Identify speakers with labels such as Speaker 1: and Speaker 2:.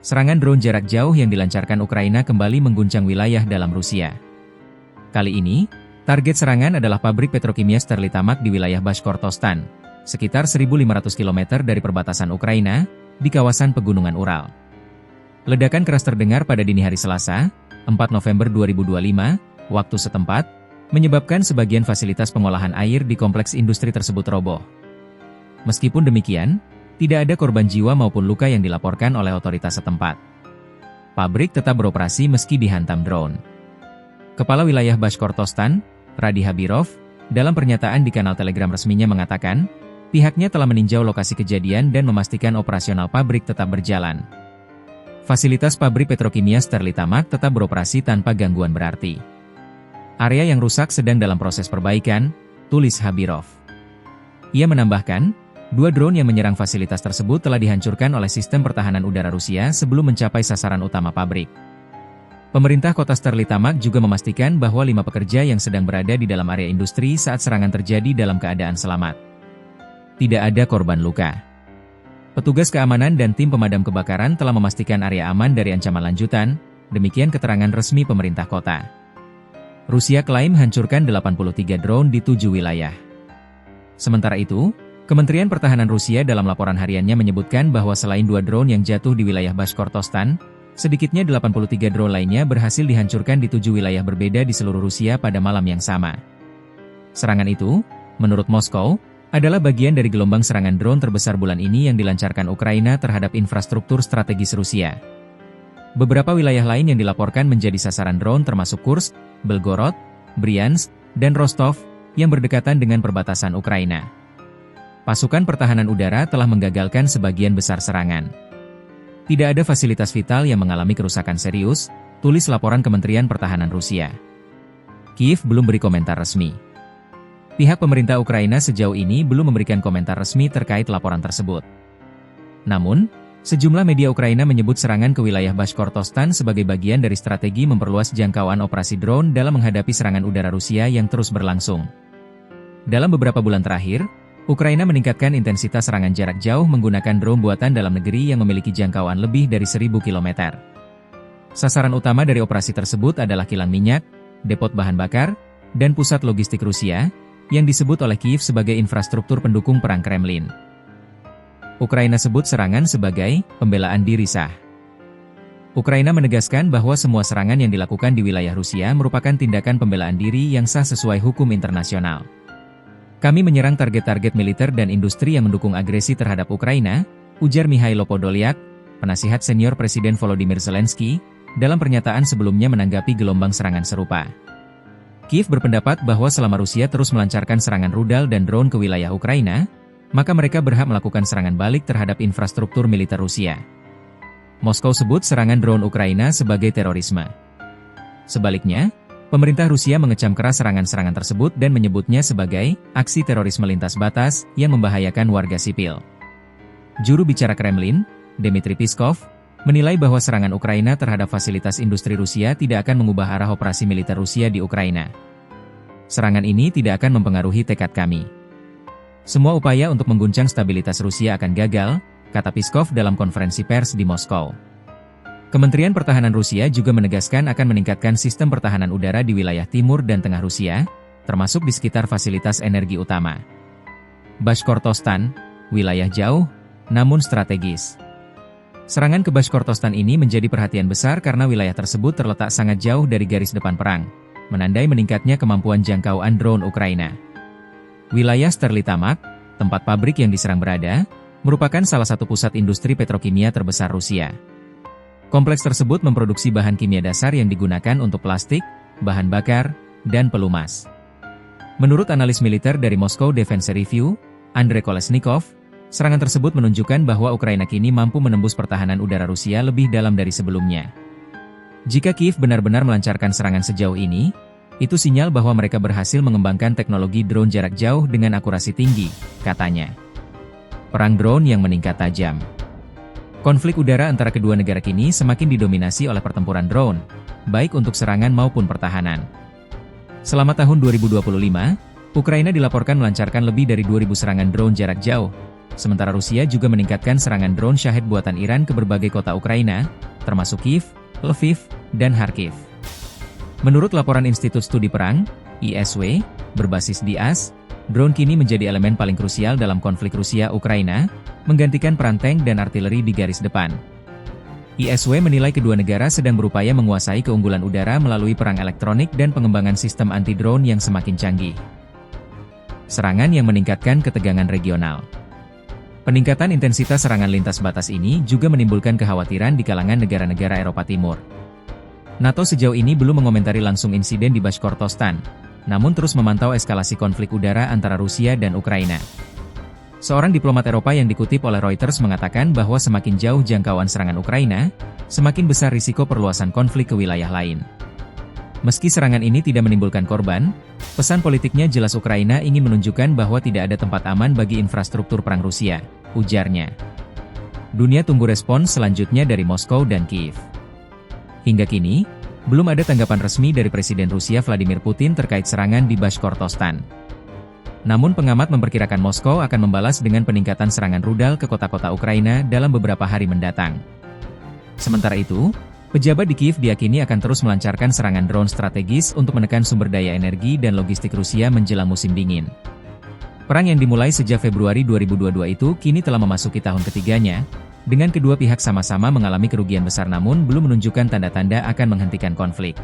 Speaker 1: Serangan drone jarak jauh yang dilancarkan Ukraina kembali mengguncang wilayah dalam Rusia. Kali ini, target serangan adalah pabrik petrokimia Sterlitamak di wilayah Bashkortostan, sekitar 1.500 km dari perbatasan Ukraina, di kawasan Pegunungan Ural. Ledakan keras terdengar pada dini hari Selasa, 4 November 2025, waktu setempat, menyebabkan sebagian fasilitas pengolahan air di kompleks industri tersebut roboh. Meskipun demikian, tidak ada korban jiwa maupun luka yang dilaporkan oleh otoritas setempat. Pabrik tetap beroperasi meski dihantam drone. Kepala wilayah Bashkortostan, Radi Habirov, dalam pernyataan di kanal Telegram resminya mengatakan, pihaknya telah meninjau lokasi kejadian dan memastikan operasional pabrik tetap berjalan. Fasilitas pabrik petrokimia Sterlitamak tetap beroperasi tanpa gangguan berarti. Area yang rusak sedang dalam proses perbaikan, tulis Habirov. Ia menambahkan, 2 drone yang menyerang fasilitas tersebut telah dihancurkan oleh sistem pertahanan udara Rusia sebelum mencapai sasaran utama pabrik. Pemerintah kota Sterlitamak juga memastikan bahwa 5 pekerja yang sedang berada di dalam area industri saat serangan terjadi dalam keadaan selamat. Tidak ada korban luka. Petugas keamanan dan tim pemadam kebakaran telah memastikan area aman dari ancaman lanjutan, demikian keterangan resmi pemerintah kota. Rusia klaim hancurkan 83 drone di 7 wilayah. Sementara itu, Kementerian Pertahanan Rusia dalam laporan hariannya menyebutkan bahwa selain 2 drone yang jatuh di wilayah Bashkortostan, sedikitnya 83 drone lainnya berhasil dihancurkan di 7 wilayah berbeda di seluruh Rusia pada malam yang sama. Serangan itu, menurut Moskow, adalah bagian dari gelombang serangan drone terbesar bulan ini yang dilancarkan Ukraina terhadap infrastruktur strategis Rusia. Beberapa wilayah lain yang dilaporkan menjadi sasaran drone termasuk Kursk, Belgorod, Bryansk, dan Rostov, yang berdekatan dengan perbatasan Ukraina. Pasukan pertahanan udara telah menggagalkan sebagian besar serangan. Tidak ada fasilitas vital yang mengalami kerusakan serius, tulis laporan Kementerian Pertahanan Rusia. Kiev belum beri komentar resmi. Pihak pemerintah Ukraina sejauh ini belum memberikan komentar resmi terkait laporan tersebut. Namun, sejumlah media Ukraina menyebut serangan ke wilayah Bashkortostan sebagai bagian dari strategi memperluas jangkauan operasi drone dalam menghadapi serangan udara Rusia yang terus berlangsung. Dalam beberapa bulan terakhir, Ukraina meningkatkan intensitas serangan jarak jauh menggunakan drone buatan dalam negeri yang memiliki jangkauan lebih dari 1.000 km. Sasaran utama dari operasi tersebut adalah kilang minyak, depot bahan bakar, dan pusat logistik Rusia, yang disebut oleh Kiev sebagai infrastruktur pendukung perang Kremlin. Ukraina sebut serangan sebagai pembelaan diri sah. Ukraina menegaskan bahwa semua serangan yang dilakukan di wilayah Rusia merupakan tindakan pembelaan diri yang sah sesuai hukum internasional. Kami menyerang target-target militer dan industri yang mendukung agresi terhadap Ukraina, ujar Mikhailo Podolyak, penasihat senior Presiden Volodymyr Zelensky, dalam pernyataan sebelumnya menanggapi gelombang serangan serupa. Kiev berpendapat bahwa selama Rusia terus melancarkan serangan rudal dan drone ke wilayah Ukraina, maka mereka berhak melakukan serangan balik terhadap infrastruktur militer Rusia. Moskow sebut serangan drone Ukraina sebagai terorisme. Sebaliknya, pemerintah Rusia mengecam keras serangan-serangan tersebut dan menyebutnya sebagai aksi terorisme lintas batas yang membahayakan warga sipil. Juru bicara Kremlin, Dmitry Peskov, menilai bahwa serangan Ukraina terhadap fasilitas industri Rusia tidak akan mengubah arah operasi militer Rusia di Ukraina. Serangan ini tidak akan mempengaruhi tekad kami. Semua upaya untuk mengguncang stabilitas Rusia akan gagal, kata Peskov dalam konferensi pers di Moskow. Kementerian Pertahanan Rusia juga menegaskan akan meningkatkan sistem pertahanan udara di wilayah timur dan tengah Rusia, termasuk di sekitar fasilitas energi utama. Bashkortostan, wilayah jauh, namun strategis. Serangan ke Bashkortostan ini menjadi perhatian besar karena wilayah tersebut terletak sangat jauh dari garis depan perang, menandai meningkatnya kemampuan jangkauan drone Ukraina. Wilayah Sterlitamak, tempat pabrik yang diserang berada, merupakan salah satu pusat industri petrokimia terbesar Rusia. Kompleks tersebut memproduksi bahan kimia dasar yang digunakan untuk plastik, bahan bakar, dan pelumas. Menurut analis militer dari Moscow Defense Review, Andrei Kolesnikov, serangan tersebut menunjukkan bahwa Ukraina kini mampu menembus pertahanan udara Rusia lebih dalam dari sebelumnya. Jika Kiev benar-benar melancarkan serangan sejauh ini, itu sinyal bahwa mereka berhasil mengembangkan teknologi drone jarak jauh dengan akurasi tinggi, katanya. Perang drone yang meningkat tajam. Konflik udara antara kedua negara kini semakin didominasi oleh pertempuran drone, baik untuk serangan maupun pertahanan. Selama tahun 2025, Ukraina dilaporkan melancarkan lebih dari 2.000 serangan drone jarak jauh, sementara Rusia juga meningkatkan serangan drone Shahed buatan Iran ke berbagai kota Ukraina, termasuk Kiev, Lviv, dan Kharkiv. Menurut laporan Institut Studi Perang, ISW, berbasis DIAS, drone kini menjadi elemen paling krusial dalam konflik Rusia-Ukraina, menggantikan peran tank dan artileri di garis depan. ISW menilai kedua negara sedang berupaya menguasai keunggulan udara melalui perang elektronik dan pengembangan sistem anti-drone yang semakin canggih. Serangan yang meningkatkan ketegangan regional. Peningkatan intensitas serangan lintas batas ini juga menimbulkan kekhawatiran di kalangan negara-negara Eropa Timur. NATO sejauh ini belum mengomentari langsung insiden di Bashkortostan, namun terus memantau eskalasi konflik udara antara Rusia dan Ukraina. Seorang diplomat Eropa yang dikutip oleh Reuters mengatakan bahwa semakin jauh jangkauan serangan Ukraina, semakin besar risiko perluasan konflik ke wilayah lain. Meski serangan ini tidak menimbulkan korban, pesan politiknya jelas Ukraina ingin menunjukkan bahwa tidak ada tempat aman bagi infrastruktur perang Rusia, ujarnya. Dunia tunggu respons selanjutnya dari Moskow dan Kiev. Hingga kini, belum ada tanggapan resmi dari Presiden Rusia Vladimir Putin terkait serangan di Bashkortostan. Namun pengamat memperkirakan Moskow akan membalas dengan peningkatan serangan rudal ke kota-kota Ukraina dalam beberapa hari mendatang. Sementara itu, pejabat di Kiev diyakini akan terus melancarkan serangan drone strategis untuk menekan sumber daya energi dan logistik Rusia menjelang musim dingin. Perang yang dimulai sejak Februari 2022 itu kini telah memasuki tahun ketiganya, dengan kedua pihak sama-sama mengalami kerugian besar namun belum menunjukkan tanda-tanda akan menghentikan konflik.